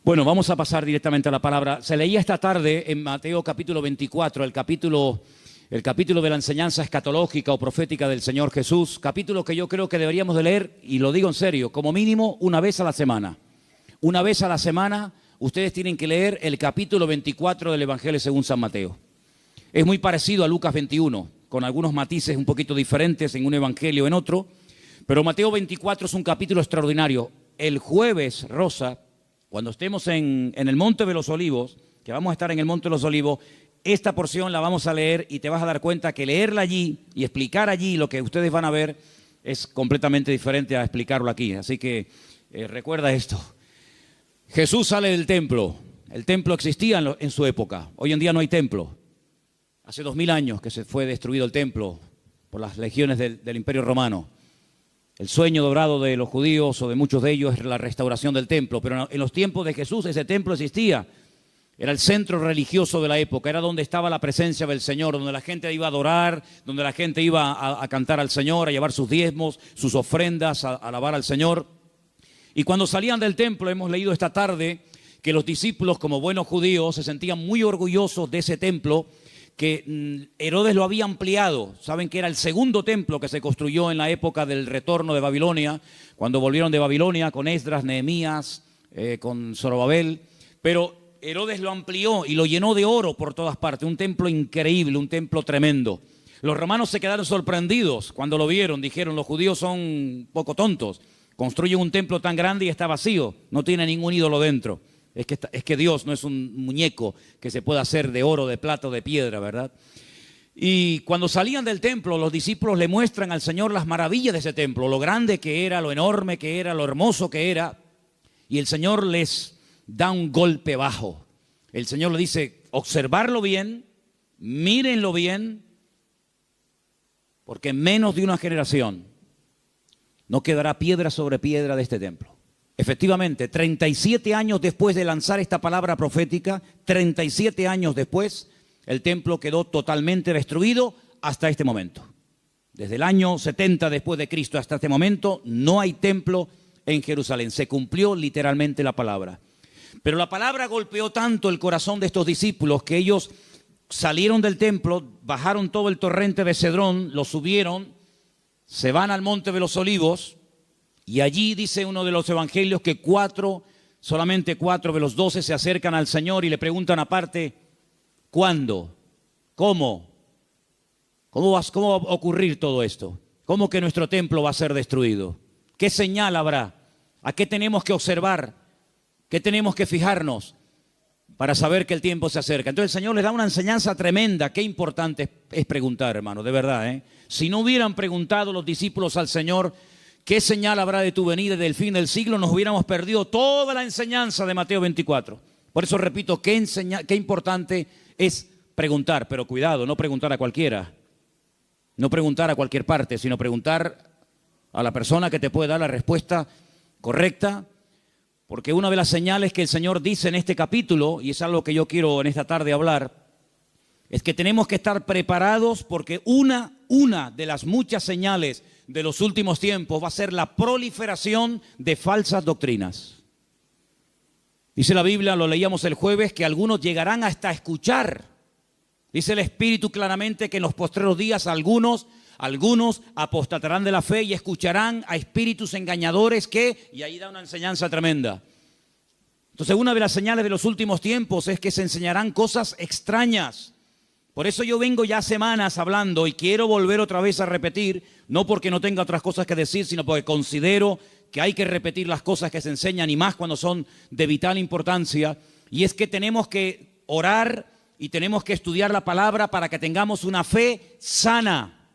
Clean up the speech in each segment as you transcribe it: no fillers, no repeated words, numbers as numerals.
Bueno, vamos a pasar directamente a la palabra. Se leía esta tarde en Mateo capítulo 24, el capítulo de la enseñanza escatológica o profética del Señor Jesús, capítulo que yo creo que deberíamos de leer, y lo digo en serio, como mínimo una vez a la semana. Una vez a la semana ustedes tienen que leer el capítulo 24 del Evangelio según San Mateo. Es muy parecido a Lucas 21, con algunos matices un poquito diferentes en un evangelio o en otro, pero Mateo 24 es un capítulo extraordinario. El jueves, Rosa, cuando estemos en el Monte de los Olivos, que vamos a estar en el Monte de los Olivos, esta porción la vamos a leer y te vas a dar cuenta que leerla allí y explicar allí lo que ustedes van a ver es completamente diferente a explicarlo aquí. Así que recuerda esto. Jesús sale del templo. El templo existía en su época. Hoy en día no hay templo. Hace 2000 años que se fue destruido el templo por las legiones del Imperio Romano. El sueño dorado de los judíos o de muchos de ellos es la restauración del templo, pero en los tiempos de Jesús ese templo existía. Era el centro religioso de la época, era donde estaba la presencia del Señor, donde la gente iba a adorar, donde la gente iba a cantar al Señor, a llevar sus diezmos, sus ofrendas, a alabar al Señor. Y cuando salían del templo, hemos leído esta tarde que los discípulos, como buenos judíos, se sentían muy orgullosos de ese templo, que Herodes lo había ampliado. Saben que era el segundo templo que se construyó en la época del retorno de Babilonia, cuando volvieron de Babilonia con Esdras, Nehemías, con Zorobabel. Pero Herodes lo amplió y lo llenó de oro por todas partes. Un templo increíble, un templo tremendo. Los romanos se quedaron sorprendidos cuando lo vieron. Dijeron, los judíos son poco tontos. Construyen un templo tan grande y está vacío. No tiene ningún ídolo dentro. Es que Dios no es un muñeco que se pueda hacer de oro, de plata o de piedra, ¿verdad? Y cuando salían del templo, los discípulos le muestran al Señor las maravillas de ese templo, lo grande que era, lo enorme que era, lo hermoso que era. Y el Señor les da un golpe bajo. El Señor le dice, observarlo bien, mírenlo bien, porque en menos de una generación no quedará piedra sobre piedra de este templo. Efectivamente, 37 años después de lanzar esta palabra profética, 37 años después, el templo quedó totalmente destruido hasta este momento. Desde el año 70 después de Cristo hasta este momento, no hay templo en Jerusalén. Se cumplió literalmente la palabra. Pero la palabra golpeó tanto el corazón de estos discípulos que ellos salieron del templo, bajaron todo el torrente de Cedrón, lo subieron, se van al Monte de los Olivos. Y allí dice uno de los evangelios que solamente 4 de los 12 se acercan al Señor y le preguntan aparte, ¿cuándo? ¿Cómo? ¿Cómo va a ocurrir todo esto? ¿Cómo que nuestro templo va a ser destruido? ¿Qué señal habrá? ¿A qué tenemos que observar? ¿Qué tenemos que fijarnos para saber que el tiempo se acerca? Entonces el Señor les da una enseñanza tremenda. Qué importante es preguntar, hermano, de verdad, ¿eh? Si no hubieran preguntado los discípulos al Señor, ¿qué señal habrá de tu venida y del fin del siglo? Nos hubiéramos perdido toda la enseñanza de Mateo 24. Por eso repito, qué importante es preguntar, pero cuidado, no preguntar a cualquiera. No preguntar a cualquier parte, sino preguntar a la persona que te puede dar la respuesta correcta. Porque una de las señales que el Señor dice en este capítulo, y es algo que yo quiero en esta tarde hablar, es que tenemos que estar preparados porque una de las muchas señales de los últimos tiempos va a ser la proliferación de falsas doctrinas. Dice la Biblia, lo leíamos el jueves, que algunos llegarán hasta escuchar. Dice el Espíritu claramente que en los postreros días algunos apostatarán de la fe y escucharán a espíritus engañadores y ahí da una enseñanza tremenda. Entonces una de las señales de los últimos tiempos es que se enseñarán cosas extrañas. Por eso yo vengo ya semanas hablando y quiero volver otra vez a repetir, no porque no tenga otras cosas que decir, sino porque considero que hay que repetir las cosas que se enseñan y más cuando son de vital importancia. Y es que tenemos que orar y tenemos que estudiar la palabra para que tengamos una fe sana.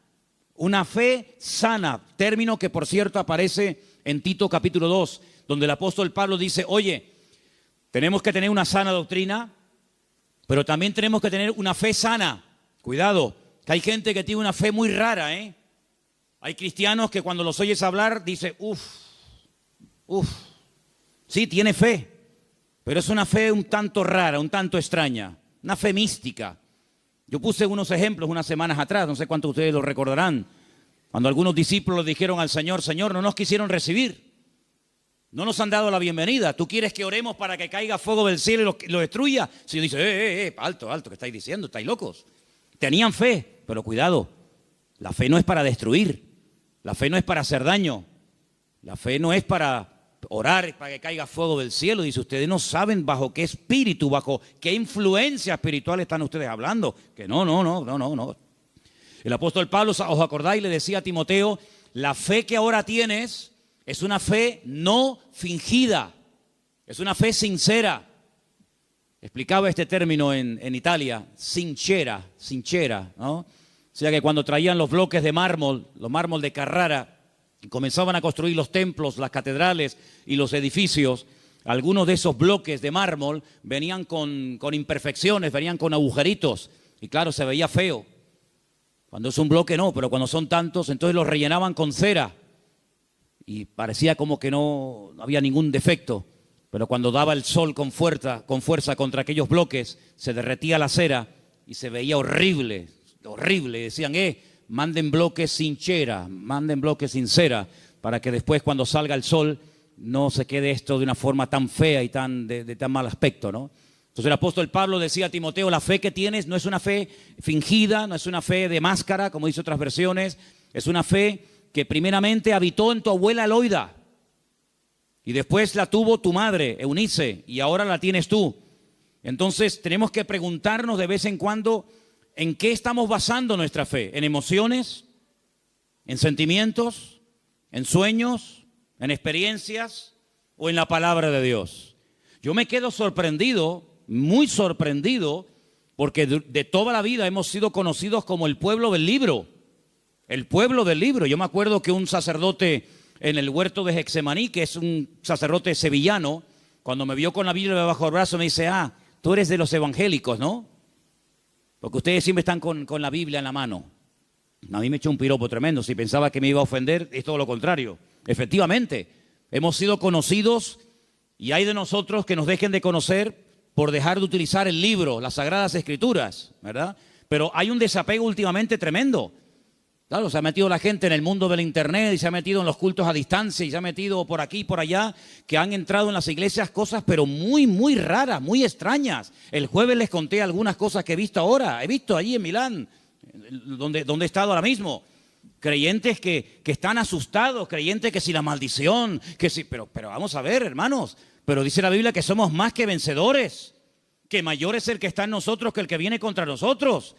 Una fe sana, término que por cierto aparece en Tito capítulo 2, donde el apóstol Pablo dice, oye, tenemos que tener una sana doctrina, pero también tenemos que tener una fe sana. Cuidado, que hay gente que tiene una fe muy rara, ¿eh? Hay cristianos que cuando los oyes hablar, dice, sí, tiene fe, pero es una fe un tanto rara, un tanto extraña, una fe mística. Yo puse unos ejemplos unas semanas atrás, no sé cuántos de ustedes lo recordarán, cuando algunos discípulos dijeron al Señor, Señor, no nos quisieron recibir. No nos han dado la bienvenida. ¿Tú quieres que oremos para que caiga fuego del cielo y lo destruya? Si yo dice, alto, ¿qué estáis diciendo? ¿Estáis locos? Tenían fe, pero cuidado. La fe no es para destruir. La fe no es para hacer daño. La fe no es para orar para que caiga fuego del cielo. Dice, ustedes no saben bajo qué espíritu, bajo qué influencia espiritual están ustedes hablando. Que no. El apóstol Pablo, ¿os acordáis? Le decía a Timoteo, la fe que ahora tienes es una fe no fingida, es una fe sincera. Explicaba este término en Italia, sincera, ¿no? O sea que cuando traían los bloques de mármol, los mármol de Carrara, y comenzaban a construir los templos, las catedrales y los edificios, algunos de esos bloques de mármol venían con imperfecciones, venían con agujeritos, y claro, se veía feo. Cuando es un bloque no, pero cuando son tantos, entonces los rellenaban con cera, y parecía como que no había ningún defecto. Pero cuando daba el sol con fuerza contra aquellos bloques, se derretía la cera y se veía horrible. Decían, manden bloques sin cera, manden bloques sin cera, para que después cuando salga el sol no se quede esto de una forma tan fea y de tan mal aspecto, ¿no? Entonces el apóstol Pablo decía a Timoteo, la fe que tienes no es una fe fingida, no es una fe de máscara, como dice otras versiones, es una fe que primeramente habitó en tu abuela Loida. Y después la tuvo tu madre, Eunice, y ahora la tienes tú. Entonces tenemos que preguntarnos de vez en cuando en qué estamos basando nuestra fe. ¿En emociones? ¿En sentimientos? ¿En sueños? ¿En experiencias? ¿O en la palabra de Dios? Yo me quedo sorprendido, muy sorprendido, porque de toda la vida hemos sido conocidos como el pueblo del libro. El pueblo del libro. Yo me acuerdo que un sacerdote en el huerto de Getsemaní, que es un sacerdote sevillano, cuando me vio con la Biblia bajo el brazo me dice, tú eres de los evangélicos, ¿no? Porque ustedes siempre están con la Biblia en la mano. A mí me echó un piropo tremendo. Si pensaba que me iba a ofender, es todo lo contrario. Efectivamente, hemos sido conocidos y hay de nosotros que nos dejen de conocer por dejar de utilizar el libro, las Sagradas Escrituras, ¿verdad? Pero hay un desapego últimamente tremendo. Claro, se ha metido la gente en el mundo del internet y se ha metido en los cultos a distancia y se ha metido por aquí y por allá, que han entrado en las iglesias cosas pero muy, muy raras, muy extrañas. El jueves les conté algunas cosas que he visto ahora. He visto allí en Milán, donde he estado ahora mismo. Creyentes que están asustados, creyentes que si la maldición, que si... Pero vamos a ver, hermanos, pero dice la Biblia que somos más que vencedores, que mayor es el que está en nosotros que el que viene contra nosotros.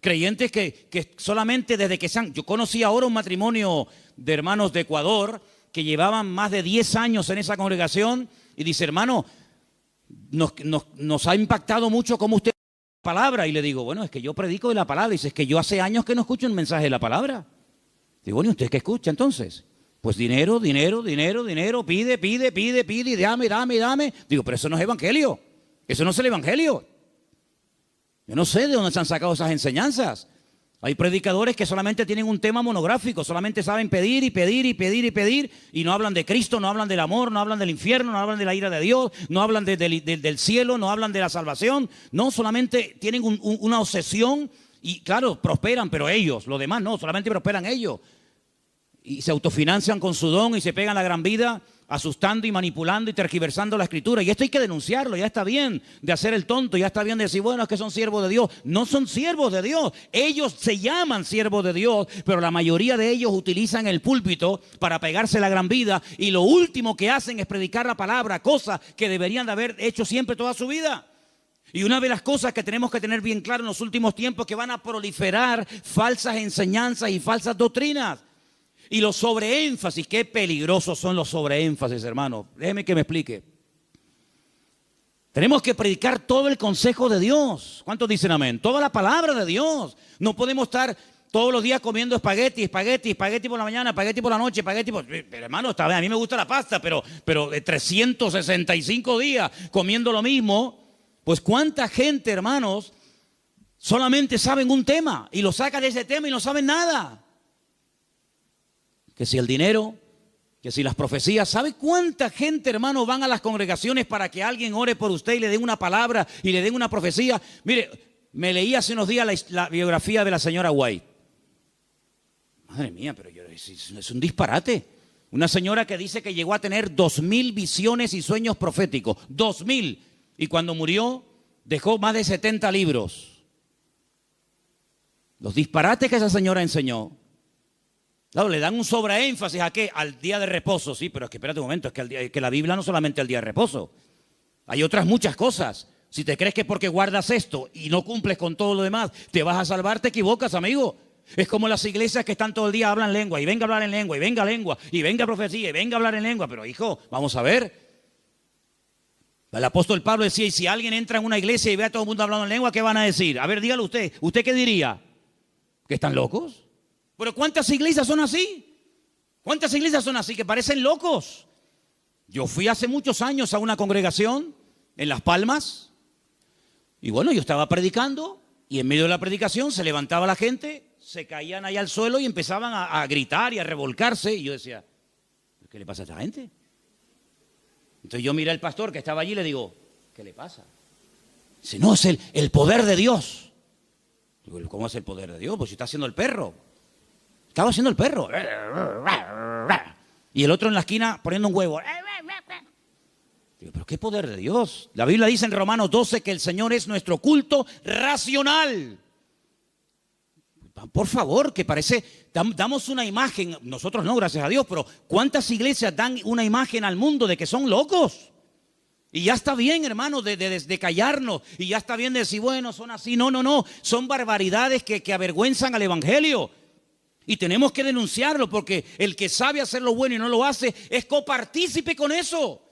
Creyentes que solamente desde que yo conocí ahora un matrimonio de hermanos de Ecuador que llevaban más de 10 años en esa congregación y dice, hermano, nos ha impactado mucho cómo usted la palabra. Y le digo, bueno, es que yo predico de la palabra. Y dice, es que yo hace años que no escucho un mensaje de la palabra. Digo, bueno, ¿y usted qué escucha entonces? Pues dinero, pide, y dame. Digo, pero eso no es evangelio. Eso no es el evangelio. Yo no sé de dónde se han sacado esas enseñanzas. Hay predicadores que solamente tienen un tema monográfico, solamente saben pedir y no hablan de Cristo, no hablan del amor, no hablan del infierno, no hablan de la ira de Dios, no hablan del cielo, no hablan de la salvación. No, solamente tienen una obsesión y claro, prosperan, pero ellos, los demás no, solamente prosperan ellos. Y se autofinancian con su don y se pegan la gran vida asustando y manipulando y tergiversando la escritura. Y esto hay que denunciarlo. Ya está bien de hacer el tonto, ya está bien de decir, bueno, es que son siervos de Dios. No son siervos de Dios. Ellos se llaman siervos de Dios, pero la mayoría de ellos utilizan el púlpito para pegarse la gran vida y lo último que hacen es predicar la palabra, cosa que deberían de haber hecho siempre toda su vida. Y una de las cosas que tenemos que tener bien claro en los últimos tiempos es que van a proliferar falsas enseñanzas y falsas doctrinas. Y los sobreénfasis, qué peligrosos son los sobreénfasis, hermano. Déjeme que me explique. Tenemos que predicar todo el consejo de Dios. ¿Cuántos dicen amén? Toda la palabra de Dios. No podemos estar todos los días comiendo espagueti por la mañana, espagueti por la noche, Pero hermano, está bien, a mí me gusta la pasta, pero 365 días comiendo lo mismo. Pues cuánta gente, hermanos, solamente saben un tema y lo saca de ese tema y no saben nada. Que si el dinero, que si las profecías. ¿Sabe cuánta gente, hermano, van a las congregaciones para que alguien ore por usted y le den una palabra y le den una profecía? Mire, me leí hace unos días la biografía de la señora White. Madre mía, pero es un disparate. Una señora que dice que llegó a tener 2000 visiones y sueños proféticos. 2000. Y cuando murió, dejó más de 70 libros. Los disparates que esa señora enseñó. Claro, le dan un sobreénfasis ¿a qué? Al día de reposo. Sí, pero es que espérate un momento, es que la Biblia no solamente el día de reposo. Hay otras muchas cosas. Si te crees que porque guardas esto y no cumples con todo lo demás, te vas a salvar, te equivocas, amigo. Es como las iglesias que están todo el día hablan lengua, y venga a hablar en lengua, y venga lengua, y venga profecía, y venga a hablar en lengua. Pero hijo, vamos a ver. El apóstol Pablo decía, y si alguien entra en una iglesia y ve a todo el mundo hablando en lengua, ¿qué van a decir? A ver, dígalo usted. ¿Usted qué diría? ¿Que están locos? Pero ¿cuántas iglesias son así? ¿Cuántas iglesias son así que parecen locos? Yo fui hace muchos años a una congregación en Las Palmas, y bueno, yo estaba predicando, y en medio de la predicación se levantaba la gente, se caían ahí al suelo y empezaban a gritar y a revolcarse. Y yo decía, ¿qué le pasa a esta gente? Entonces yo miré al pastor que estaba allí y le digo, ¿qué le pasa? Dice, no, es el poder de Dios. Digo, ¿cómo es el poder de Dios? Pues si está haciendo el perro. Estaba haciendo el perro. Y el otro en la esquina poniendo un huevo. Digo, ¿pero qué poder de Dios? La Biblia dice en Romanos 12 que el Señor es nuestro culto racional. Por favor, que parece, damos una imagen, nosotros no, gracias a Dios, pero ¿cuántas iglesias dan una imagen al mundo de que son locos? Y ya está bien, hermano, de callarnos, y ya está bien de decir, bueno, son así. No, son barbaridades que avergüenzan al evangelio. Y tenemos que denunciarlo, porque el que sabe hacer lo bueno y no lo hace, es copartícipe con eso.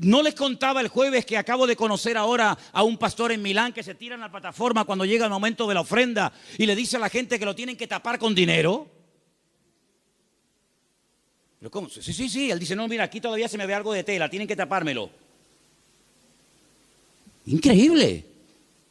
No les contaba el jueves que acabo de conocer ahora a un pastor en Milán que se tira en la plataforma cuando llega el momento de la ofrenda y le dice a la gente que lo tienen que tapar con dinero. ¿Pero cómo? Sí. Él dice, no, mira, aquí todavía se me ve algo de tela, tienen que tapármelo. Increíble.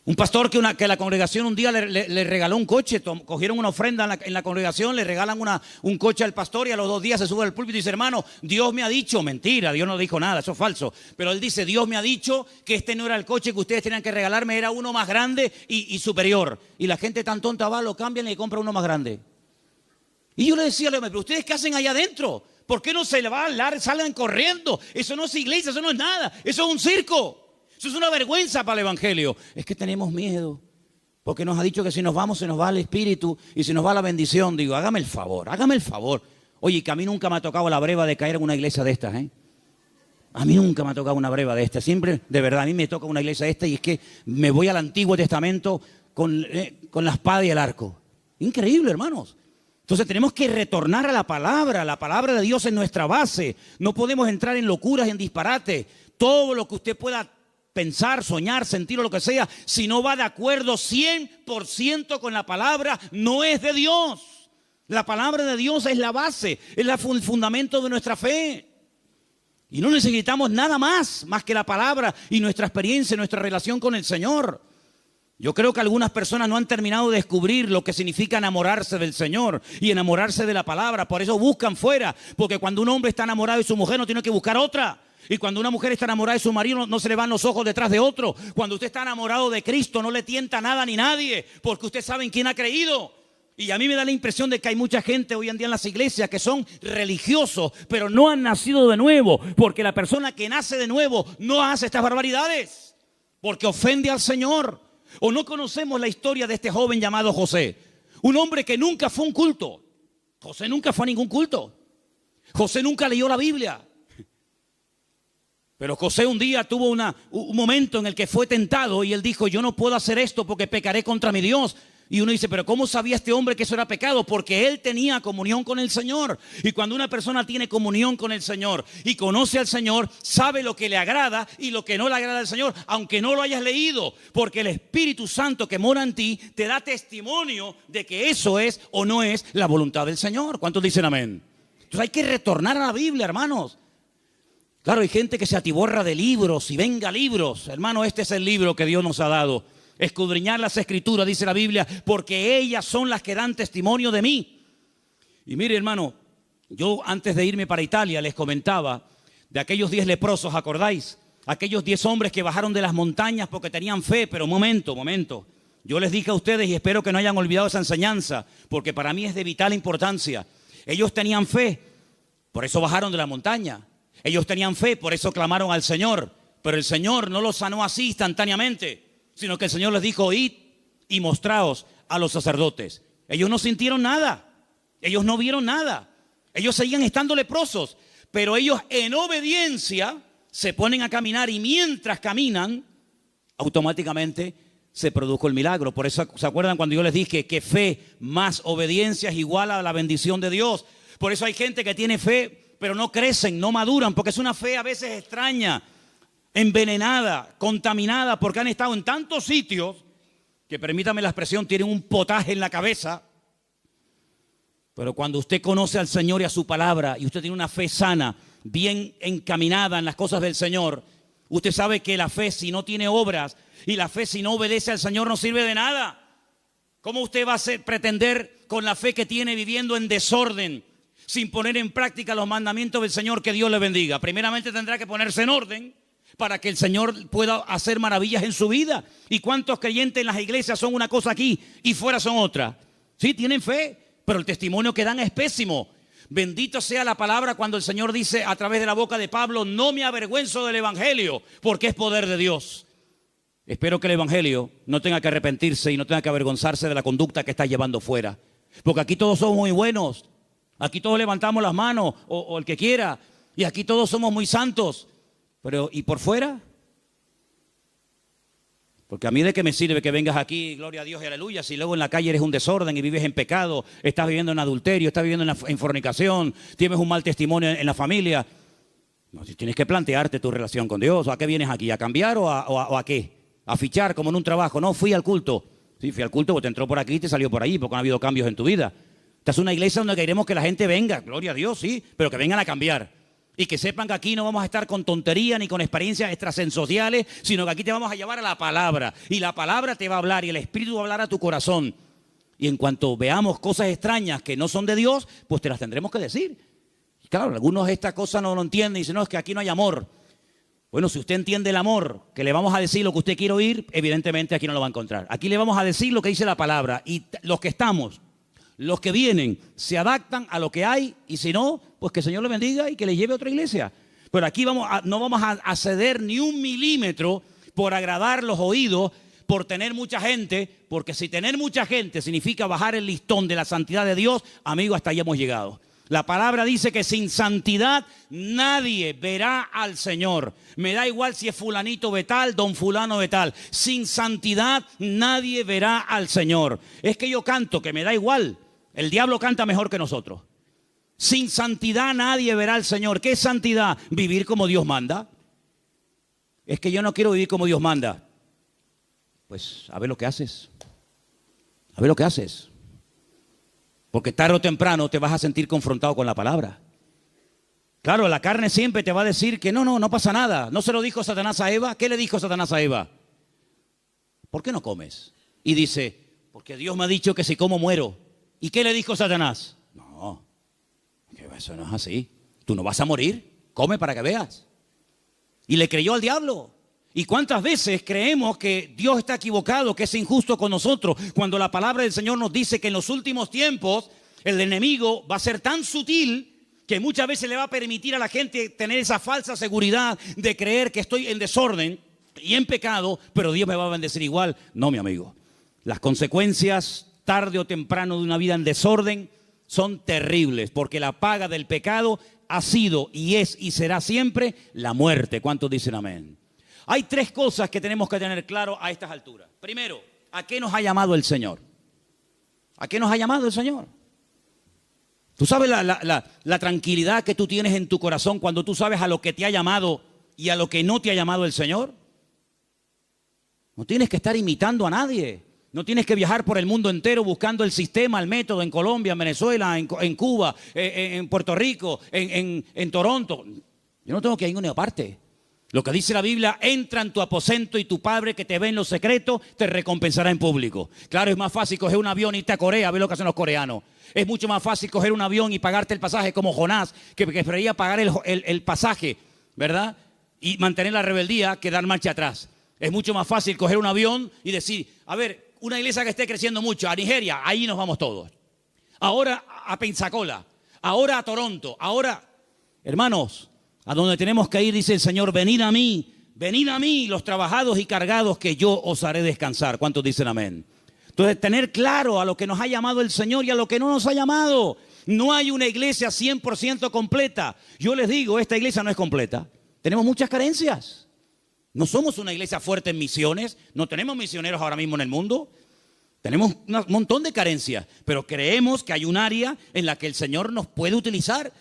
Un pastor que la congregación un día le regaló un coche, cogieron una ofrenda en la congregación, le regalan un coche al pastor y a los 2 días se sube al púlpito y dice, hermano, Dios me ha dicho, mentira, Dios no dijo nada, eso es falso. Pero él dice, Dios me ha dicho que este no era el coche que ustedes tenían que regalarme, era uno más grande y superior. Y la gente tan tonta va, lo cambian y le compra uno más grande. Y yo le decía, pero ¿ustedes qué hacen allá adentro? ¿Por qué no se le va a hablar, salen corriendo? Eso no es iglesia, eso no es nada, eso es un circo. Eso es una vergüenza para el evangelio. Es que tenemos miedo, porque nos ha dicho que si nos vamos se nos va el espíritu y se nos va la bendición. Digo, hágame el favor. Oye, que a mí nunca me ha tocado la breva de caer en una iglesia de estas, ¿eh? A mí nunca me ha tocado una breva de estas. Siempre, de verdad, a mí me toca una iglesia de estas y es que me voy al Antiguo Testamento con la espada y el arco. Increíble, hermanos. Entonces tenemos que retornar a la palabra de Dios es nuestra base. No podemos entrar en locuras, en disparates. Todo lo que usted pueda pensar, soñar, sentir o lo que sea, si no va de acuerdo 100% con la palabra, no es de Dios. La palabra de Dios es la base, es el fundamento de nuestra fe. Y no necesitamos nada más que la palabra y nuestra experiencia, nuestra relación con el Señor. Yo creo que algunas personas no han terminado de descubrir lo que significa enamorarse del Señor y enamorarse de la palabra. Por eso buscan fuera, porque cuando un hombre está enamorado de su mujer no tiene que buscar otra. Y cuando una mujer está enamorada de su marido, no se le van los ojos detrás de otro. Cuando usted está enamorado de Cristo, no le tienta nada ni nadie, porque usted sabe en quién ha creído. Y a mí me da la impresión de que hay mucha gente hoy en día en las iglesias que son religiosos, pero no han nacido de nuevo, porque la persona que nace de nuevo no hace estas barbaridades, porque ofende al Señor. O no conocemos la historia de este joven llamado José, un hombre que nunca fue a un culto. José nunca fue a ningún culto. José nunca leyó la Biblia. Pero José un día tuvo un momento en el que fue tentado y él dijo, yo no puedo hacer esto porque pecaré contra mi Dios. Y uno dice, pero ¿cómo sabía este hombre que eso era pecado? Porque él tenía comunión con el Señor. Y cuando una persona tiene comunión con el Señor y conoce al Señor, sabe lo que le agrada y lo que no le agrada al Señor, aunque no lo hayas leído. Porque el Espíritu Santo que mora en ti te da testimonio de que eso es o no es la voluntad del Señor. ¿Cuántos dicen amén? Entonces hay que retornar a la Biblia, hermanos. Claro, hay gente que se atiborra de libros y venga libros. Hermano, este es el libro que Dios nos ha dado. Escudriñar las Escrituras, dice la Biblia, porque ellas son las que dan testimonio de mí. Y mire, hermano, yo antes de irme para Italia les comentaba de aquellos 10 leprosos, ¿acordáis? Aquellos 10 hombres que bajaron de las montañas porque tenían fe, pero momento. Yo les dije a ustedes y espero que no hayan olvidado esa enseñanza, porque para mí es de vital importancia. Ellos tenían fe. Por eso bajaron de la montaña. Ellos tenían fe, por eso clamaron al Señor. Pero el Señor no los sanó así instantáneamente, sino que el Señor les dijo, id y mostraos a los sacerdotes. Ellos no sintieron nada. Ellos no vieron nada. Ellos seguían estando leprosos. Pero ellos en obediencia se ponen a caminar y mientras caminan, automáticamente se produjo el milagro. Por eso, ¿se acuerdan cuando yo les dije que fe más obediencia es igual a la bendición de Dios? Por eso hay gente que tiene fe, pero no crecen, no maduran, porque es una fe a veces extraña, envenenada, contaminada, porque han estado en tantos sitios que, permítame la expresión, tienen un potaje en la cabeza. Pero cuando usted conoce al Señor y a su palabra, y usted tiene una fe sana, bien encaminada en las cosas del Señor, usted sabe que la fe, si no tiene obras, y la fe si no obedece al Señor, no sirve de nada. ¿Cómo usted va a pretender con la fe que tiene viviendo en desorden, sin poner en práctica los mandamientos del Señor? Que Dios le bendiga. Primeramente tendrá que ponerse en orden para que el Señor pueda hacer maravillas en su vida. ¿Y cuántos creyentes en las iglesias son una cosa aquí y fuera son otra? Sí, tienen fe, pero el testimonio que dan es pésimo. Bendito sea la palabra cuando el Señor dice a través de la boca de Pablo, no me avergüenzo del evangelio, porque es poder de Dios. Espero que el evangelio no tenga que arrepentirse y no tenga que avergonzarse de la conducta que está llevando fuera. Porque aquí todos somos muy buenos, aquí todos levantamos las manos, o el que quiera, y aquí todos somos muy santos. Pero, ¿y por fuera? Porque a mí de qué me sirve que vengas aquí, gloria a Dios y aleluya, si luego en la calle eres un desorden y vives en pecado, estás viviendo en adulterio, estás viviendo en fornicación, tienes un mal testimonio en la familia. No, si tienes que plantearte tu relación con Dios. ¿A qué vienes aquí? ¿A cambiar o a qué? ¿A fichar como en un trabajo? No, fui al culto. Sí, fui al culto porque te entró por aquí y te salió por allí, porque no ha habido cambios en tu vida. Esta es una iglesia donde queremos que la gente venga, gloria a Dios, sí, pero que vengan a cambiar. Y que sepan que aquí no vamos a estar con tontería ni con experiencias extrasensoriales, sino que aquí te vamos a llevar a la palabra. Y la palabra te va a hablar y el Espíritu va a hablar a tu corazón. Y en cuanto veamos cosas extrañas que no son de Dios, pues te las tendremos que decir. Y claro, algunos esta cosa no lo entienden y dicen, no, es que aquí no hay amor. Bueno, si usted entiende el amor, que le vamos a decir lo que usted quiere oír, evidentemente aquí no lo va a encontrar. Aquí le vamos a decir lo que dice la palabra. Y los que estamos, los que vienen, se adaptan a lo que hay, y si no, pues que el Señor le bendiga y que le lleve a otra iglesia. Pero aquí no vamos a ceder ni un milímetro por agradar los oídos, por tener mucha gente, porque si tener mucha gente significa bajar el listón de la santidad de Dios, amigo, hasta ahí hemos llegado. La palabra dice que sin santidad nadie verá al Señor. Me da igual si es fulanito de tal, don fulano de tal. Sin santidad nadie verá al Señor. Es que yo canto, que me da igual. El diablo canta mejor que nosotros. Sin santidad nadie verá al Señor. ¿Qué es santidad? Vivir como Dios manda. Es que yo no quiero vivir como Dios manda. Pues a ver lo que haces. A ver lo que haces. Porque tarde o temprano te vas a sentir confrontado con la palabra. Claro, la carne siempre te va a decir que no pasa nada. ¿No se lo dijo Satanás a Eva? ¿Qué le dijo Satanás a Eva? ¿Por qué no comes? Y dice, porque Dios me ha dicho que si como muero. ¿Y qué le dijo Satanás? No, que eso no es así. Tú no vas a morir, come para que veas. Y le creyó al diablo. ¿Y cuántas veces creemos que Dios está equivocado, que es injusto con nosotros, cuando la palabra del Señor nos dice que en los últimos tiempos el enemigo va a ser tan sutil que muchas veces le va a permitir a la gente tener esa falsa seguridad de creer que estoy en desorden y en pecado, pero Dios me va a bendecir igual? No, mi amigo. Las consecuencias tarde o temprano de una vida en desorden son terribles, porque la paga del pecado ha sido y es y será siempre la muerte. ¿Cuántos dicen amén? Hay tres cosas que tenemos que tener claro a estas alturas. Primero, ¿a qué nos ha llamado el Señor? ¿A qué nos ha llamado el Señor? ¿Tú sabes la tranquilidad que tú tienes en tu corazón cuando tú sabes a lo que te ha llamado y a lo que no te ha llamado el Señor? No tienes que estar imitando a nadie. No tienes que viajar por el mundo entero buscando el sistema, el método en Colombia, en Venezuela, en Cuba, en Puerto Rico, en Toronto. Yo no tengo que ir a ninguna parte. Lo que dice la Biblia, entra en tu aposento y tu Padre que te ve en lo secreto te recompensará en público. Claro, es más fácil coger un avión y irte a Corea, a ver lo que hacen los coreanos. Es mucho más fácil coger un avión y pagarte el pasaje como Jonás, que prefería pagar el pasaje, ¿verdad? Y mantener la rebeldía que dar marcha atrás. Es mucho más fácil coger un avión y decir, a ver, una iglesia que esté creciendo mucho, a Nigeria, ahí nos vamos todos. Ahora a Pensacola, ahora a Toronto, ahora... Hermanos, a donde tenemos que ir, dice el Señor, venid a mí, los trabajados y cargados, que yo os haré descansar. ¿Cuántos dicen amén? Entonces, tener claro a lo que nos ha llamado el Señor y a lo que no nos ha llamado. No hay una iglesia 100% completa. Yo les digo, esta iglesia no es completa. Tenemos muchas carencias. No somos una iglesia fuerte en misiones. No tenemos misioneros ahora mismo en el mundo. Tenemos un montón de carencias. Pero creemos que hay un área en la que el Señor nos puede utilizar.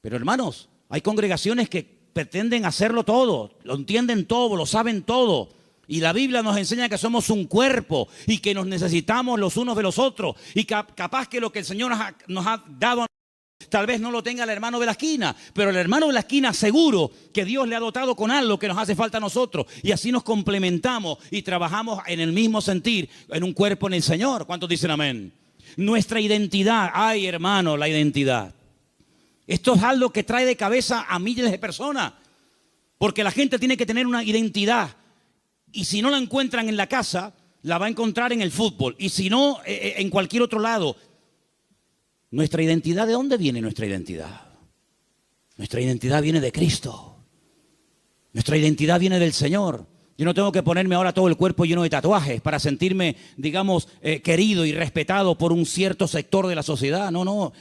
Pero hermanos, hay congregaciones que pretenden hacerlo todo. Lo entienden todo, lo saben todo. Y la Biblia nos enseña que somos un cuerpo y que nos necesitamos los unos de los otros. Y capaz que lo que el Señor nos ha dado, tal vez no lo tenga el hermano de la esquina, pero el hermano de la esquina seguro que Dios le ha dotado con algo que nos hace falta a nosotros. Y así nos complementamos y trabajamos en el mismo sentir, en un cuerpo en el Señor. ¿Cuántos dicen amén? Nuestra identidad, ay hermano, la identidad. Esto es algo que trae de cabeza a miles de personas. Porque la gente tiene que tener una identidad. Y si no la encuentran en la casa, la va a encontrar en el fútbol. Y si no, en cualquier otro lado. Nuestra identidad, ¿de dónde viene nuestra identidad? Nuestra identidad viene de Cristo. Nuestra identidad viene del Señor. Yo no tengo que ponerme ahora todo el cuerpo lleno de tatuajes para sentirme, digamos, querido y respetado por un cierto sector de la sociedad. No.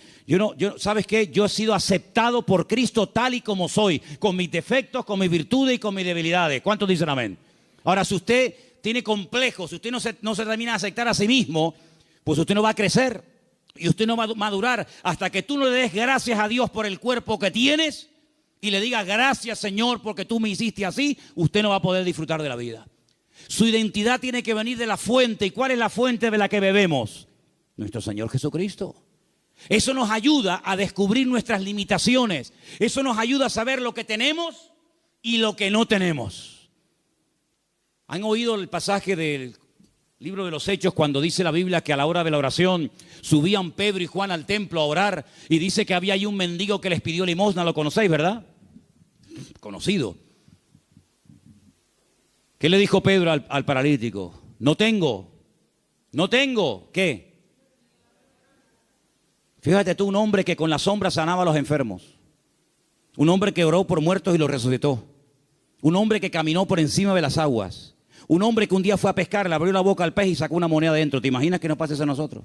¿Sabes qué? Yo he sido aceptado por Cristo tal y como soy, con mis defectos, con mis virtudes y con mis debilidades. ¿Cuántos dicen amén? Ahora, si usted tiene complejos, si usted no se termina de aceptar a sí mismo, pues usted no va a crecer y usted no va a madurar hasta que tú no le des gracias a Dios por el cuerpo que tienes y le digas gracias, Señor, porque tú me hiciste así. Usted no va a poder disfrutar de la vida. Su identidad tiene que venir de la fuente. ¿Y cuál es la fuente de la que bebemos? Nuestro Señor Jesucristo. Eso nos ayuda a descubrir nuestras limitaciones. Eso nos ayuda a saber lo que tenemos y lo que no tenemos. ¿Han oído el pasaje del libro de los Hechos cuando dice la Biblia que a la hora de la oración subían Pedro y Juan al templo a orar y dice que había ahí un mendigo que les pidió limosna? Lo conocéis, ¿verdad? Conocido. ¿Qué le dijo Pedro al paralítico? No tengo. ¿Qué? Fíjate tú, un hombre que con la sombra sanaba a los enfermos. Un hombre que oró por muertos y los resucitó. Un hombre que caminó por encima de las aguas. Un hombre que un día fue a pescar, le abrió la boca al pez y sacó una moneda dentro. ¿Te imaginas que nos pase eso a nosotros?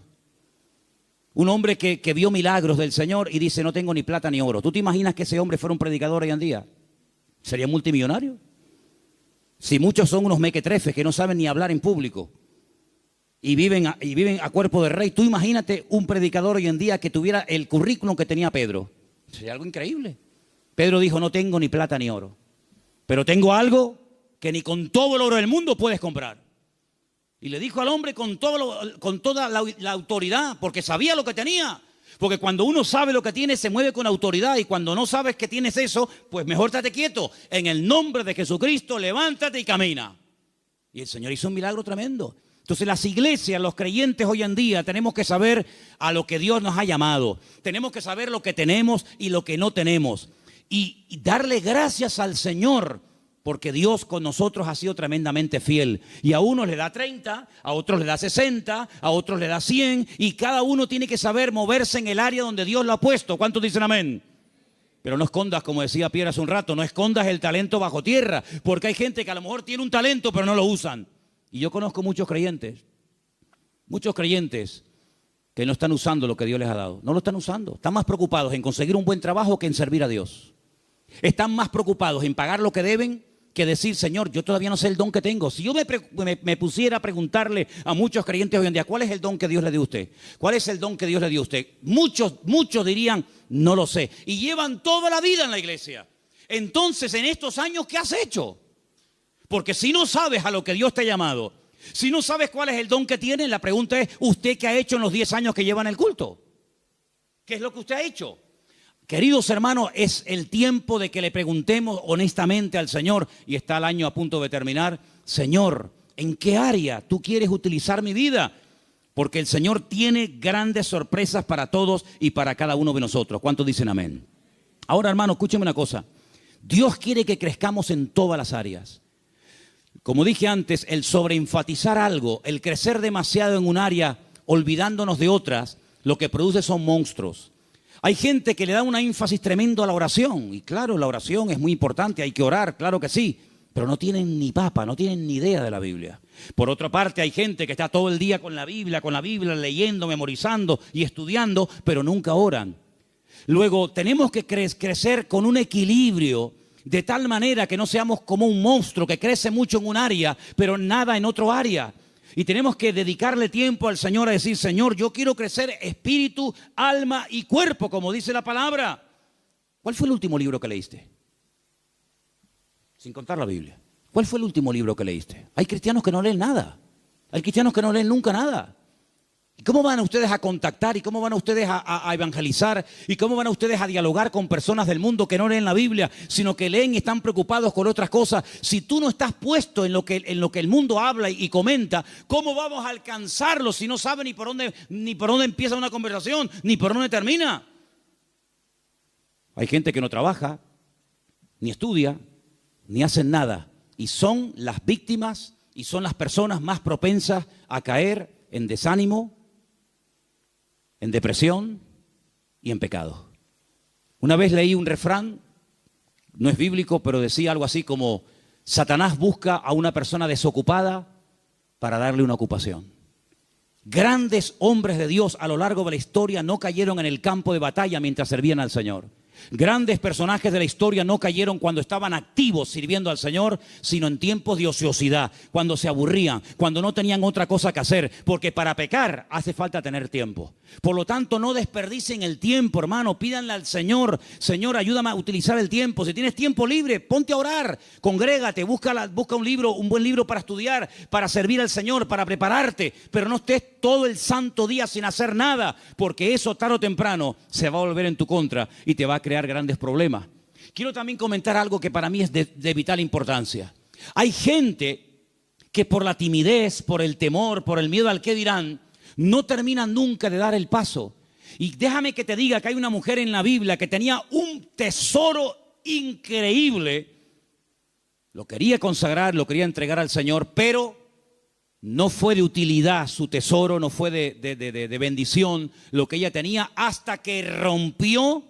Un hombre que vio milagros del Señor y dice, no tengo ni plata ni oro. ¿Tú te imaginas que ese hombre fuera un predicador hoy en día? ¿Sería multimillonario? Si muchos son unos mequetrefes que no saben ni hablar en público y viven a cuerpo de rey, tú imagínate un predicador hoy en día que tuviera el currículum que tenía Pedro. Sería algo increíble. Pedro dijo, no tengo ni plata ni oro, pero tengo algo que ni con todo el oro del mundo puedes comprar. Y le dijo al hombre con toda la autoridad, porque sabía lo que tenía. Porque cuando uno sabe lo que tiene, se mueve con autoridad. Y cuando no sabes que tienes eso, pues mejor estate quieto. En el nombre de Jesucristo, levántate y camina. Y el Señor hizo un milagro tremendo. Entonces las iglesias, los creyentes hoy en día, tenemos que saber a lo que Dios nos ha llamado. Tenemos que saber lo que tenemos y lo que no tenemos. Y darle gracias al Señor, porque Dios con nosotros ha sido tremendamente fiel. Y a unos le da 30, a otros le da 60, a otros le da 100. Y cada uno tiene que saber moverse en el área donde Dios lo ha puesto. ¿Cuántos dicen amén? Pero no escondas, como decía Pierre hace un rato, no escondas el talento bajo tierra. Porque hay gente que a lo mejor tiene un talento pero no lo usan. Y yo conozco muchos creyentes que no están usando lo que Dios les ha dado. No lo están usando. Están más preocupados en conseguir un buen trabajo que en servir a Dios. Están más preocupados en pagar lo que deben que decir, Señor, yo todavía no sé el don que tengo. Si yo me pusiera a preguntarle a muchos creyentes hoy en día, ¿cuál es el don que Dios le dio a usted? ¿Cuál es el don que Dios le dio a usted? Muchos dirían, no lo sé. Y llevan toda la vida en la iglesia. Entonces, en estos años, ¿qué has hecho? Porque si no sabes a lo que Dios te ha llamado, si no sabes cuál es el don que tienes, la pregunta es, ¿usted qué ha hecho en los 10 años que lleva en el culto? ¿Qué es lo que usted ha hecho? Queridos hermanos, es el tiempo de que le preguntemos honestamente al Señor, y está el año a punto de terminar, Señor, ¿en qué área tú quieres utilizar mi vida? Porque el Señor tiene grandes sorpresas para todos y para cada uno de nosotros. ¿Cuántos dicen amén? Ahora, hermano, escúcheme una cosa. Dios quiere que crezcamos en todas las áreas. Como dije antes, el sobreenfatizar algo, el crecer demasiado en un área, olvidándonos de otras, lo que produce son monstruos. Hay gente que le da un énfasis tremendo a la oración. Y claro, la oración es muy importante, hay que orar, claro que sí. Pero no tienen ni papa, no tienen ni idea de la Biblia. Por otra parte, hay gente que está todo el día con la Biblia, leyendo, memorizando y estudiando, pero nunca oran. Luego, tenemos que crecer con un equilibrio, de tal manera que no seamos como un monstruo que crece mucho en un área, pero nada en otro área. Y tenemos que dedicarle tiempo al Señor a decir, Señor, yo quiero crecer espíritu, alma y cuerpo, como dice la palabra. ¿Cuál fue el último libro que leíste? Sin contar la Biblia. ¿Cuál fue el último libro que leíste? Hay cristianos que no leen nada. Hay cristianos que no leen nunca nada. ¿Y cómo van ustedes a contactar? ¿Y cómo van ustedes a evangelizar? ¿Y cómo van ustedes a dialogar con personas del mundo que no leen la Biblia, sino que leen y están preocupados con otras cosas? Si tú no estás puesto en lo que el mundo habla y comenta, ¿cómo vamos a alcanzarlo si no sabe ni por dónde empieza una conversación, ni por dónde termina? Hay gente que no trabaja, ni estudia, ni hacen nada. Y son las víctimas y son las personas más propensas a caer en desánimo, en depresión y en pecado. Una vez leí un refrán, no es bíblico, pero decía algo así como: Satanás busca a una persona desocupada para darle una ocupación. Grandes hombres de Dios a lo largo de la historia no cayeron en el campo de batalla mientras servían al Señor. Grandes personajes de la historia no cayeron cuando estaban activos sirviendo al Señor, sino en tiempos de ociosidad, cuando se aburrían, cuando no tenían otra cosa que hacer, porque para pecar hace falta tener tiempo. Por lo tanto, no desperdicien el tiempo, hermano. Pídanle al Señor: Señor, ayúdame a utilizar el tiempo. Si tienes tiempo libre, ponte a orar, congrégate, busca un libro, un buen libro para estudiar, para servir al Señor, para prepararte, pero no estés todo el santo día sin hacer nada, porque eso tarde o temprano se va a volver en tu contra y te va a crear grandes problemas. Quiero también comentar algo que para mí es de vital importancia. Hay gente que por la timidez, por el temor, por el miedo al qué dirán, no terminan nunca de dar el paso. Y déjame que te diga que hay una mujer en la Biblia que tenía un tesoro increíble. Lo quería consagrar, lo quería entregar al Señor, pero no fue de utilidad su tesoro, no fue de bendición lo que ella tenía, hasta que rompió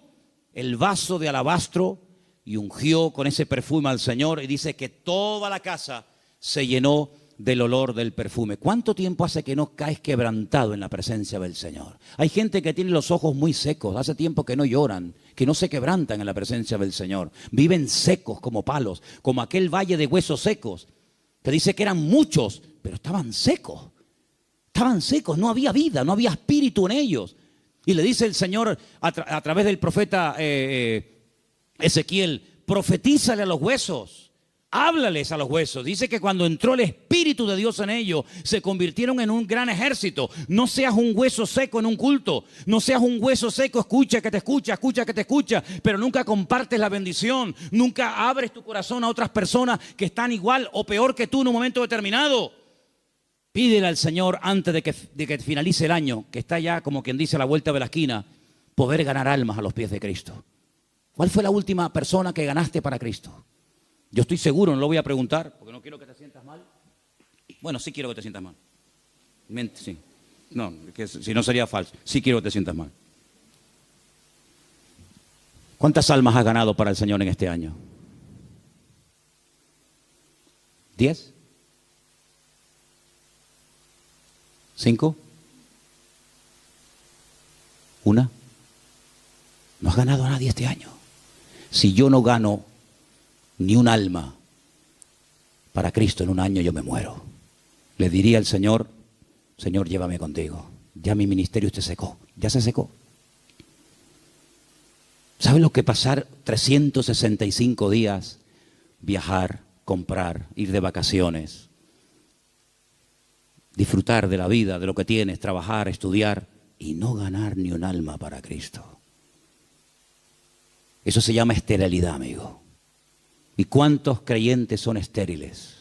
el vaso de alabastro y ungió con ese perfume al Señor, y dice que toda la casa se llenó del olor del perfume. ¿Cuánto tiempo hace que no caes quebrantado en la presencia del Señor? Hay gente que tiene los ojos muy secos, hace tiempo que no lloran, que no se quebrantan en la presencia del Señor. Viven secos como palos, como aquel valle de huesos secos, que dice que eran muchos, pero estaban secos. Estaban secos, no había vida, no había espíritu en ellos. Y le dice el Señor a través del profeta Ezequiel: profetízale a los huesos, háblales a los huesos. Dice que cuando entró el Espíritu de Dios en ellos, se convirtieron en un gran ejército. No seas un hueso seco en un culto, no seas un hueso seco, escucha que te escucha, escucha que te escucha, pero nunca compartes la bendición, nunca abres tu corazón a otras personas que están igual o peor que tú en un momento determinado. Pídele al Señor antes de que finalice el año, que está ya, como quien dice, a la vuelta de la esquina, poder ganar almas a los pies de Cristo. ¿Cuál fue la última persona que ganaste para Cristo? Yo estoy seguro, no lo voy a preguntar, porque no quiero que te sientas mal. Bueno, sí quiero que te sientas mal. Sí. No, que si no sería falso. Sí quiero que te sientas mal. ¿Cuántas almas has ganado para el Señor en este año? ¿10? ¿5? ¿1? No has ganado a nadie este año. Si yo no gano ni un alma para Cristo en un año, yo me muero. Le diría al Señor: Señor, llévame contigo. Ya mi ministerio se secó. Ya se secó. ¿Sabe lo que pasar 365 días? Viajar, comprar, ir de vacaciones, disfrutar de la vida, de lo que tienes, trabajar, estudiar y no ganar ni un alma para Cristo. Eso se llama esterilidad, amigo. ¿Y cuántos creyentes son estériles?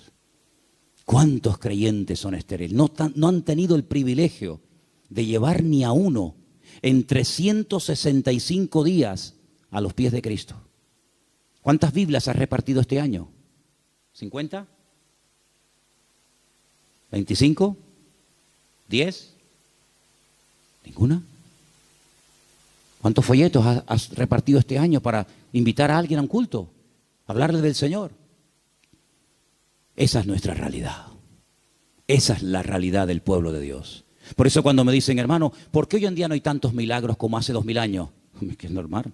¿Cuántos creyentes son estériles? No han tenido el privilegio de llevar ni a uno en 365 días a los pies de Cristo. ¿Cuántas Biblias has repartido este año? ¿50? ¿25? ¿10? ¿Ninguna? ¿Cuántos folletos has repartido este año para invitar a alguien a un culto? Hablarle del Señor. Esa es nuestra realidad. Esa es la realidad del pueblo de Dios. Por eso cuando me dicen, hermano, ¿por qué hoy en día no hay tantos milagros como hace 2000 años? Es que es normal.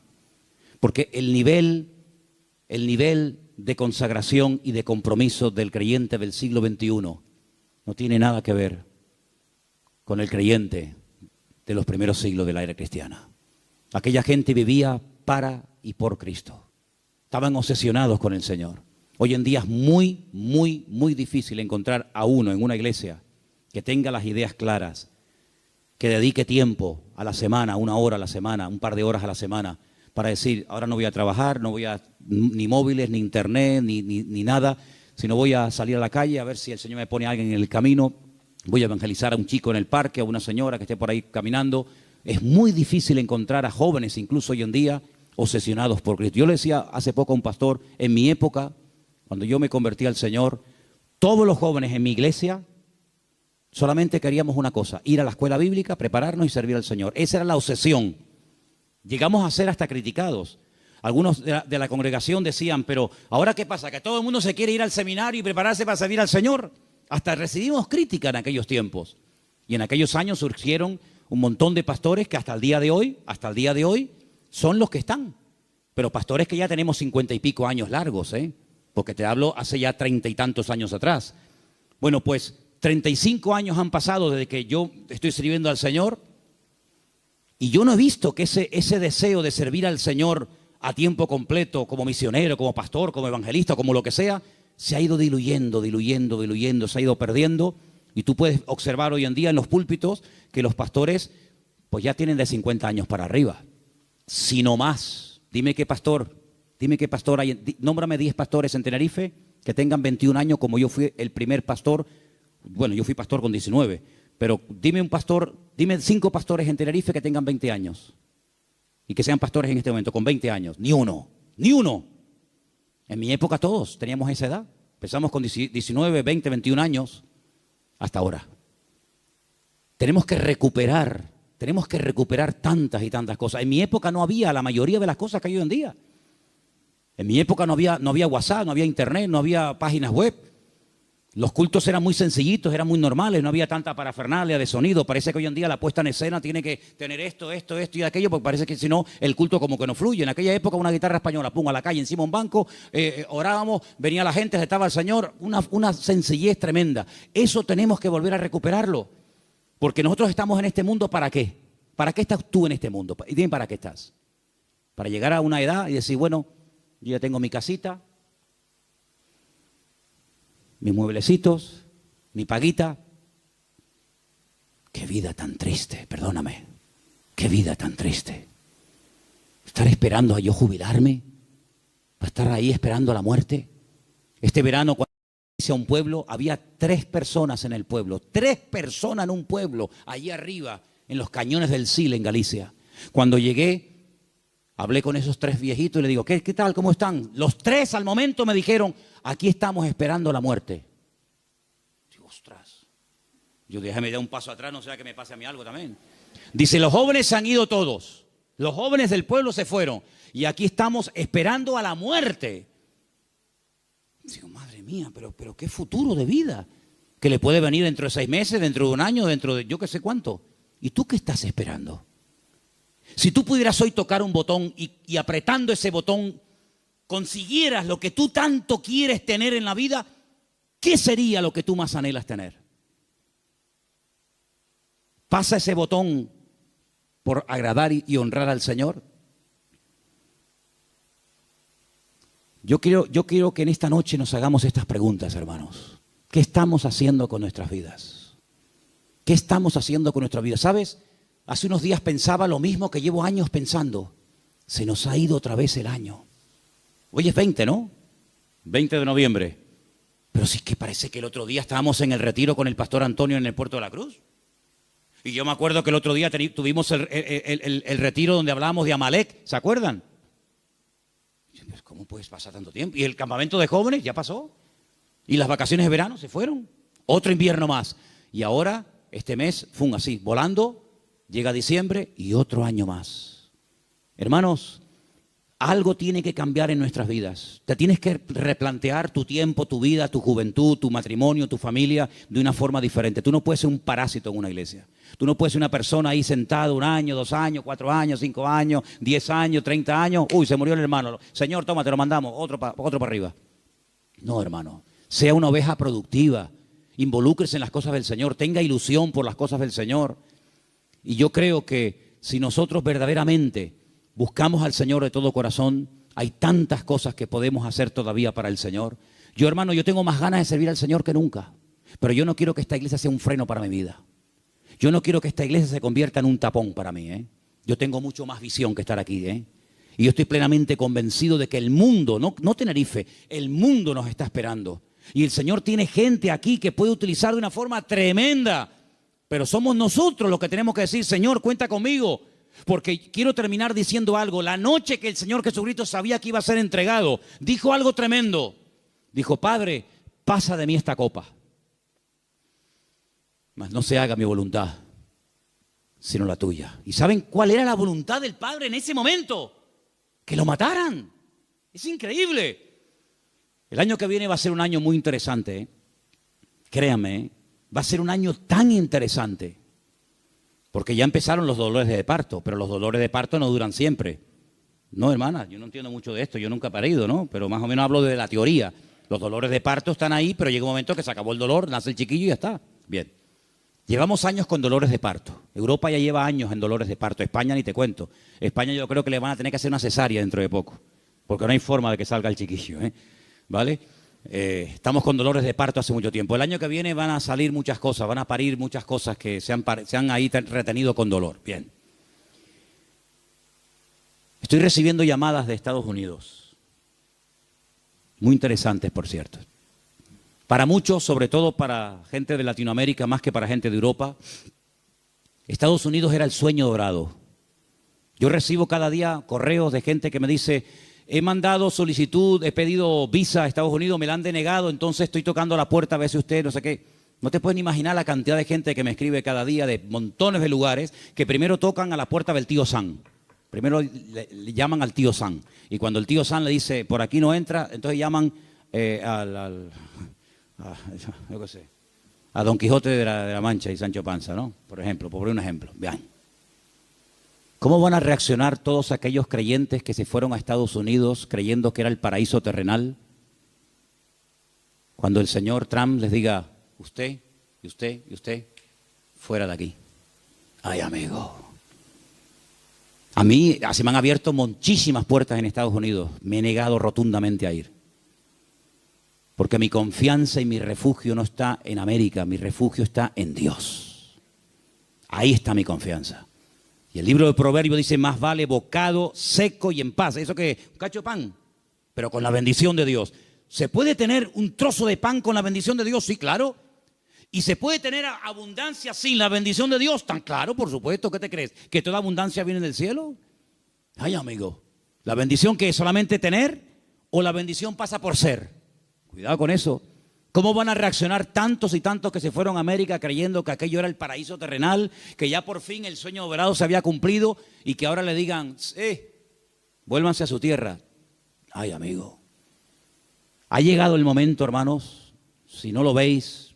Porque el nivel de consagración y de compromiso del creyente del siglo XXI no tiene nada que ver con el creyente de los primeros siglos de la era cristiana. Aquella gente vivía para y por Cristo. Estaban obsesionados con el Señor. Hoy en día es muy, muy, muy difícil encontrar a uno en una iglesia que tenga las ideas claras, que dedique tiempo a la semana, 1 hora a la semana, un par de horas a la semana, para decir, ahora no voy a trabajar, no voy a ni móviles, ni internet, ni nada, sino voy a salir a la calle a ver si el Señor me pone a alguien en el camino, voy a evangelizar a un chico en el parque, a una señora que esté por ahí caminando. Es muy difícil encontrar a jóvenes, incluso hoy en día, obsesionados por Cristo. Yo le decía hace poco a un pastor, en mi época, cuando yo me convertí al Señor, todos los jóvenes en mi iglesia solamente queríamos una cosa, ir a la escuela bíblica, prepararnos y servir al Señor. Esa era la obsesión. Llegamos a ser hasta criticados. Algunos de la congregación decían, pero ¿ahora qué pasa? ¿Que todo el mundo se quiere ir al seminario y prepararse para servir al Señor? Hasta recibimos crítica en aquellos tiempos. Y en aquellos años surgieron un montón de pastores que hasta el día de hoy, son los que están. Pero pastores que ya tenemos 50 y pico años largos, porque te hablo hace ya 30 y tantos años atrás. Bueno, pues 35 años han pasado desde que yo estoy sirviendo al Señor y yo no he visto que ese deseo de servir al Señor a tiempo completo, como misionero, como pastor, como evangelista, como lo que sea, se ha ido diluyendo, se ha ido perdiendo. Y tú puedes observar hoy en día en los púlpitos que los pastores pues ya tienen de 50 años para arriba, si no más. Dime qué pastor hay, nómbrame 10 pastores en Tenerife que tengan 21 años como yo fui el primer pastor. Bueno, yo fui pastor con 19, pero dime 5 pastores en Tenerife que tengan 20 años y que sean pastores en este momento con 20 años. Ni uno. En mi época todos teníamos esa edad. Empezamos con 19, 20, 21 años hasta ahora. Tenemos que recuperar tantas y tantas cosas. En mi época no había la mayoría de las cosas que hay hoy en día. En mi época no había WhatsApp, no había internet, no había páginas web. Los cultos eran muy sencillitos, eran muy normales, no había tanta parafernalia de sonido. Parece que hoy en día la puesta en escena tiene que tener esto y aquello, porque parece que si no, el culto como que no fluye. En aquella época una guitarra española, pum, a la calle, encima un banco, orábamos, venía la gente, estaba el Señor, una sencillez tremenda. Eso tenemos que volver a recuperarlo, porque nosotros estamos en este mundo, ¿para qué? ¿Para qué estás tú en este mundo? Y dime, ¿para qué estás? Para llegar a una edad y decir, bueno, yo ya tengo mi casita, mis mueblecitos, mi paguita. Qué vida tan triste, perdóname. Qué vida tan triste. Estar esperando a yo jubilarme, para estar ahí esperando la muerte. Este verano, cuando hice a un pueblo, había 3 personas en el pueblo. 3 personas en un pueblo, allí arriba, en los cañones del Sil, en Galicia. Cuando llegué, hablé con esos 3 viejitos y le digo, ¿qué tal? ¿Cómo están? Los 3 al momento me dijeron, aquí estamos esperando la muerte. Digo, ostras. Yo déjame dar un paso atrás, no sea que me pase a mí algo también. Dice, los jóvenes se han ido todos. Los jóvenes del pueblo se fueron. Y aquí estamos esperando a la muerte. Digo, madre mía, pero qué futuro de vida. Que le puede venir dentro de 6 meses, dentro de un año, dentro de yo qué sé cuánto. ¿Y tú qué estás esperando? Si tú pudieras hoy tocar un botón y apretando ese botón consiguieras lo que tú tanto quieres tener en la vida, ¿qué sería lo que tú más anhelas tener? ¿Pasa ese botón por agradar y honrar al Señor? Yo quiero que en esta noche nos hagamos estas preguntas, hermanos. ¿Qué estamos haciendo con nuestras vidas? ¿Qué estamos haciendo con nuestras vidas? ¿Sabes? Hace unos días pensaba lo mismo que llevo años pensando. Se nos ha ido otra vez el año. Hoy es 20, ¿no? 20 de noviembre. Pero sí que parece que el otro día estábamos en el retiro con el pastor Antonio en el Puerto de la Cruz. Y yo me acuerdo que el otro día tuvimos el retiro donde hablábamos de Amalek. ¿Se acuerdan? ¿Cómo puedes pasar tanto tiempo? Y el campamento de jóvenes ya pasó. Y las vacaciones de verano se fueron. Otro invierno más. Y ahora, este mes, así, volando. Llega diciembre y otro año más. Hermanos, algo tiene que cambiar en nuestras vidas. Te tienes que replantear tu tiempo, tu vida, tu juventud, tu matrimonio, tu familia de una forma diferente. Tú no puedes ser un parásito en una iglesia. Tú no puedes ser una persona ahí sentada 1 año, 2 años, 4 años, 5 años, 10 años, 30 años. Uy, se murió el hermano. Señor, toma, te lo mandamos, otro para arriba. No, hermano. Sea una oveja productiva. Involúcrese en las cosas del Señor. Tenga ilusión por las cosas del Señor. Y yo creo que si nosotros verdaderamente buscamos al Señor de todo corazón, hay tantas cosas que podemos hacer todavía para el Señor. Yo, hermano, yo tengo más ganas de servir al Señor que nunca. Pero yo no quiero que esta iglesia sea un freno para mi vida. Yo no quiero que esta iglesia se convierta en un tapón para mí, ¿eh? Yo tengo mucho más visión que estar aquí, ¿eh? Y yo estoy plenamente convencido de que el mundo, no Tenerife, el mundo nos está esperando. Y el Señor tiene gente aquí que puede utilizar de una forma tremenda. Pero somos nosotros los que tenemos que decir, Señor, cuenta conmigo. Porque quiero terminar diciendo algo. La noche que el Señor Jesucristo sabía que iba a ser entregado, dijo algo tremendo. Dijo, Padre, pasa de mí esta copa. Mas no se haga mi voluntad, sino la tuya. ¿Y saben cuál era la voluntad del Padre en ese momento? Que lo mataran. Es increíble. El año que viene va a ser un año muy interesante, ¿eh? Créanme, ¿eh? Va a ser un año tan interesante. Porque ya empezaron los dolores de parto, pero los dolores de parto no duran siempre. No, hermana, yo no entiendo mucho de esto, yo nunca he parido, ¿no? Pero más o menos hablo de la teoría. Los dolores de parto están ahí, pero llega un momento que se acabó el dolor, nace el chiquillo y ya está. Bien. Llevamos años con dolores de parto. Europa ya lleva años en dolores de parto. España ni te cuento. España yo creo que le van a tener que hacer una cesárea dentro de poco. Porque no hay forma de que salga el chiquillo, ¿eh? ¿Vale? Estamos con dolores de parto hace mucho tiempo. El año que viene van a salir muchas cosas, van a parir muchas cosas que se han ahí retenido con dolor. Bien. Estoy recibiendo llamadas de Estados Unidos. Muy interesantes, por cierto. Para muchos, sobre todo para gente de Latinoamérica, más que para gente de Europa, Estados Unidos era el sueño dorado. Yo recibo cada día correos de gente que me dice, he mandado solicitud, he pedido visa a Estados Unidos, me la han denegado, entonces estoy tocando la puerta a ver si usted, no sé qué. No te puedes ni imaginar la cantidad de gente que me escribe cada día de montones de lugares que primero tocan a la puerta del tío Sam. Primero le llaman al tío Sam. Y cuando el tío Sam le dice, por aquí no entra, entonces llaman yo qué sé, a Don Quijote de la Mancha y Sancho Panza, ¿no? Por ejemplo, por un ejemplo. Vean. ¿Cómo van a reaccionar todos aquellos creyentes que se fueron a Estados Unidos creyendo que era el paraíso terrenal? Cuando el señor Trump les diga, usted, y usted, y usted, fuera de aquí. Ay, amigo. A mí se me han abierto muchísimas puertas en Estados Unidos. Me he negado rotundamente a ir. Porque mi confianza y mi refugio no está en América, mi refugio está en Dios. Ahí está mi confianza. Y el libro de Proverbios dice, más vale bocado seco y en paz. ¿Eso qué es? Un cacho de pan, pero con la bendición de Dios. ¿Se puede tener un trozo de pan con la bendición de Dios? Sí, claro. ¿Y se puede tener abundancia sin la bendición de Dios? Tan claro, por supuesto. ¿Qué te crees? ¿Que toda abundancia viene del cielo? Ay, amigo. ¿La bendición que es solamente tener o la bendición pasa por ser? Cuidado con eso. ¿Cómo van a reaccionar tantos y tantos que se fueron a América creyendo que aquello era el paraíso terrenal, que ya por fin el sueño dorado se había cumplido y que ahora le digan, vuélvanse a su tierra? Ay, amigo. Ha llegado el momento, hermanos, si no lo veis,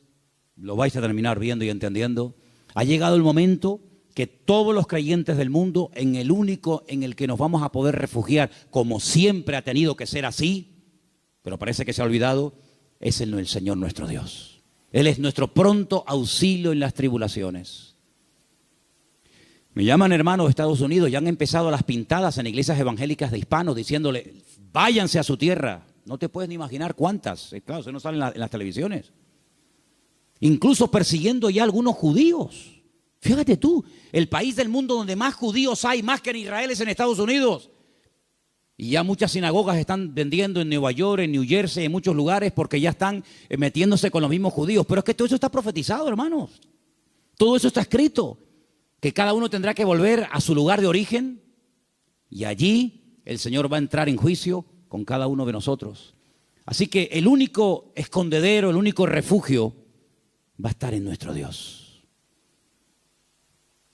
lo vais a terminar viendo y entendiendo. Ha llegado el momento que todos los creyentes del mundo, en el único en el que nos vamos a poder refugiar, como siempre ha tenido que ser así, pero parece que se ha olvidado, es el Señor nuestro Dios. Él es nuestro pronto auxilio en las tribulaciones. Me llaman hermanos de Estados Unidos, ya han empezado las pintadas en iglesias evangélicas de hispanos diciéndole, váyanse a su tierra. No te puedes ni imaginar cuántas. Claro, eso no sale en las televisiones. Incluso persiguiendo ya a algunos judíos. Fíjate tú, el país del mundo donde más judíos hay, más que en Israel, es en Estados Unidos. Y ya muchas sinagogas están vendiendo en Nueva York, en New Jersey, en muchos lugares, porque ya están metiéndose con los mismos judíos. Pero es que todo eso está profetizado, hermanos. Todo eso está escrito. Que cada uno tendrá que volver a su lugar de origen. Y allí el Señor va a entrar en juicio con cada uno de nosotros. Así que el único escondedero, el único refugio va a estar en nuestro Dios.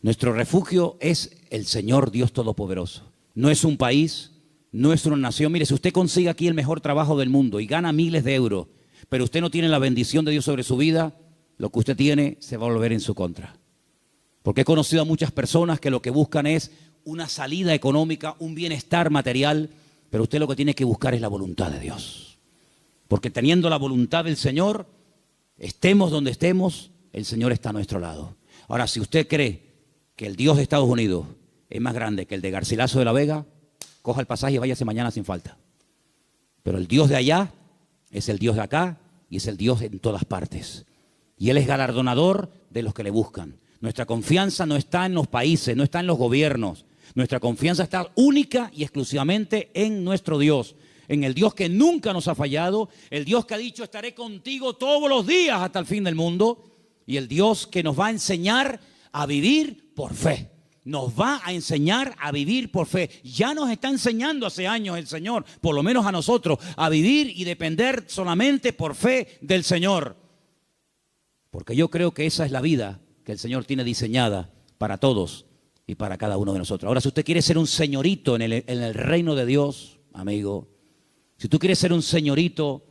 Nuestro refugio es el Señor Dios Todopoderoso. no es un país, no es una nación. Mire, si usted consigue aquí el mejor trabajo del mundo y gana miles de euros, pero usted no tiene la bendición de Dios sobre su vida, lo que usted tiene se va a volver en su contra. Porque he conocido a muchas personas que lo que buscan es una salida económica, un bienestar material, pero usted lo que tiene que buscar es la voluntad de Dios. Porque teniendo la voluntad del Señor, estemos donde estemos, el Señor está a nuestro lado. Ahora, si usted cree que el Dios de Estados Unidos es más grande que el de Garcilaso de la Vega, coja el pasaje y váyase mañana sin falta. Pero el Dios de allá es el Dios de acá y es el Dios en todas partes. Y Él es galardonador de los que le buscan. Nuestra confianza no está en los países, no está en los gobiernos. Nuestra confianza está única y exclusivamente en nuestro Dios. En el Dios que nunca nos ha fallado, el Dios que ha dicho estaré contigo todos los días hasta el fin del mundo, y el Dios que nos va a enseñar a vivir por fe. Nos va a enseñar a vivir por fe. Ya nos está enseñando hace años el Señor, por lo menos a nosotros, a vivir y depender solamente por fe del Señor. Porque yo creo que esa es la vida que el Señor tiene diseñada para todos y para cada uno de nosotros. Ahora, si usted quiere ser un señorito en el reino de Dios, amigo, si tú quieres ser un señorito,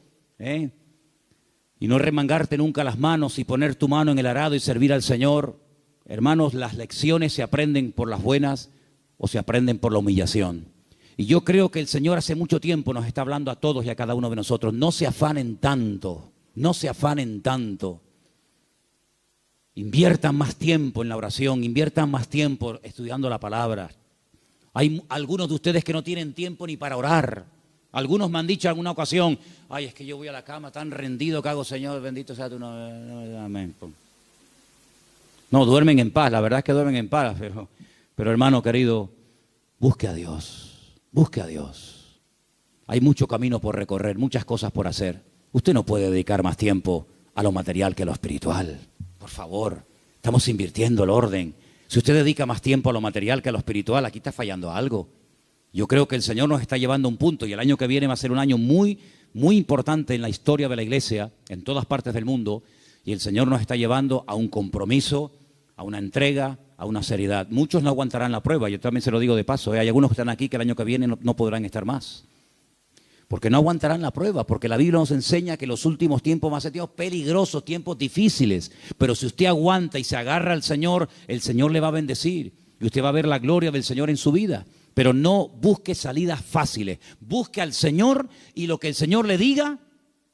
y no remangarte nunca las manos y poner tu mano en el arado y servir al Señor, hermanos, las lecciones se aprenden por las buenas o se aprenden por la humillación. Y yo creo que el Señor hace mucho tiempo nos está hablando a todos y a cada uno de nosotros. No se afanen tanto, no se afanen tanto. Inviertan más tiempo en la oración, inviertan más tiempo estudiando la palabra. Hay algunos de ustedes que no tienen tiempo ni para orar. Algunos me han dicho en alguna ocasión, ay, es que yo voy a la cama tan rendido que hago, Señor, bendito sea tu nombre. Amén. No, duermen en paz, la verdad es que duermen en paz, pero hermano querido, busque a Dios, busque a Dios. Hay mucho camino por recorrer, muchas cosas por hacer. Usted no puede dedicar más tiempo a lo material que a lo espiritual. Por favor, estamos invirtiendo el orden. Si usted dedica más tiempo a lo material que a lo espiritual, aquí está fallando algo. Yo creo que el Señor nos está llevando a un punto y el año que viene va a ser un año muy, muy importante en la historia de la iglesia, en todas partes del mundo, y el Señor nos está llevando a un compromiso, a una entrega, a una seriedad. Muchos no aguantarán la prueba, yo también se lo digo de paso, hay algunos que están aquí que el año que viene no podrán estar más. Porque no aguantarán la prueba, porque la Biblia nos enseña que los últimos tiempos van a ser tiempos peligrosos, tiempos difíciles. Pero si usted aguanta y se agarra al Señor, el Señor le va a bendecir. Y usted va a ver la gloria del Señor en su vida. Pero no busque salidas fáciles. Busque al Señor y lo que el Señor le diga,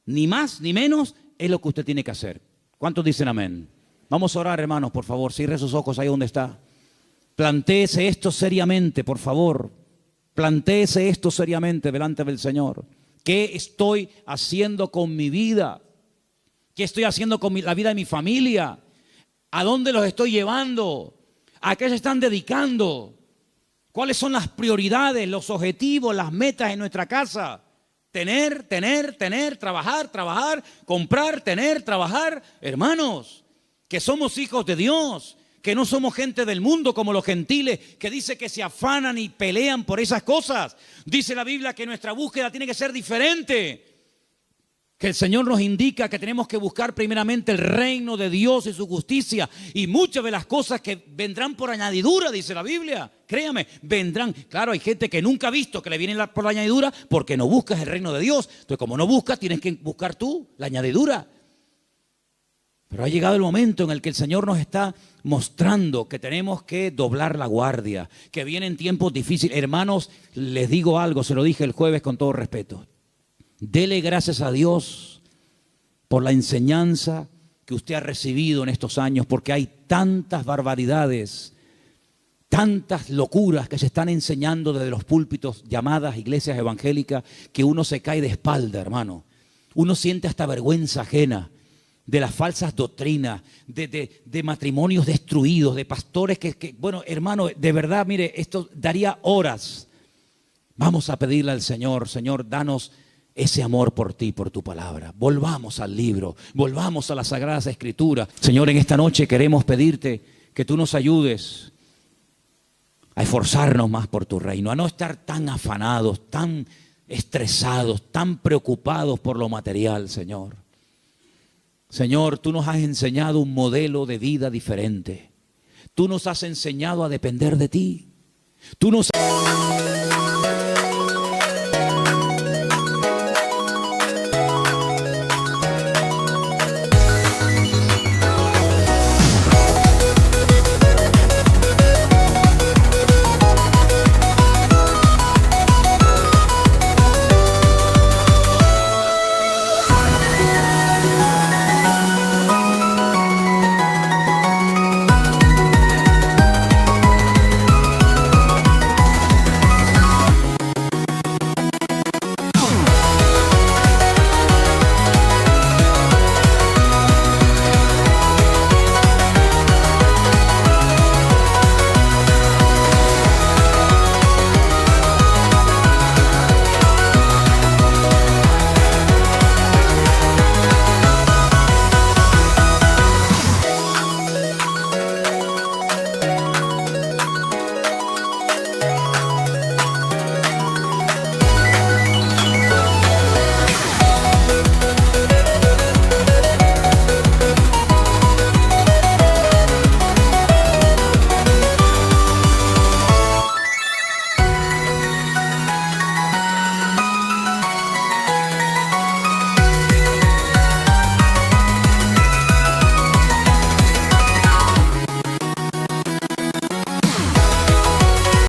ni más ni menos, es lo que usted tiene que hacer. ¿Cuántos dicen amén? Vamos a orar, hermanos, por favor. Cierre sus ojos ahí donde está. Plantéese esto seriamente, por favor. Plantéese esto seriamente delante del Señor. ¿Qué estoy haciendo con mi vida? ¿Qué estoy haciendo con la vida de mi familia? ¿A dónde los estoy llevando? ¿A qué se están dedicando? ¿Cuáles son las prioridades, los objetivos, las metas en nuestra casa? Tener, trabajar, comprar, trabajar. Hermanos, que somos hijos de Dios, que no somos gente del mundo como los gentiles, que dice que se afanan y pelean por esas cosas. Dice la Biblia que nuestra búsqueda tiene que ser diferente. Que el Señor nos indica que tenemos que buscar primeramente el reino de Dios y su justicia. Y muchas de las cosas que vendrán por añadidura, dice la Biblia. Créame, vendrán. Claro, hay gente que nunca ha visto que le vienen por la añadidura porque no buscas el reino de Dios. Entonces, como no buscas, tienes que buscar tú la añadidura. Pero ha llegado el momento en el que el Señor nos está mostrando que tenemos que doblar la guardia, que vienen tiempos difíciles. Hermanos, les digo algo, se lo dije el jueves con todo respeto. Dele gracias a Dios por la enseñanza que usted ha recibido en estos años, porque hay tantas barbaridades, tantas locuras que se están enseñando desde los púlpitos llamadas iglesias evangélicas, que uno se cae de espalda, hermano. Uno siente hasta vergüenza ajena de las falsas doctrinas, de matrimonios destruidos, de pastores que, bueno, hermano, de verdad, mire, esto daría horas. Vamos a pedirle al Señor, Señor, danos ese amor por ti, por tu palabra. Volvamos al libro, volvamos a las Sagradas Escrituras. Señor, en esta noche queremos pedirte que tú nos ayudes a esforzarnos más por tu reino, a no estar tan afanados, tan estresados, tan preocupados por lo material, Señor. Señor, tú nos has enseñado un modelo de vida diferente. Tú nos has enseñado a depender de ti. Tú nos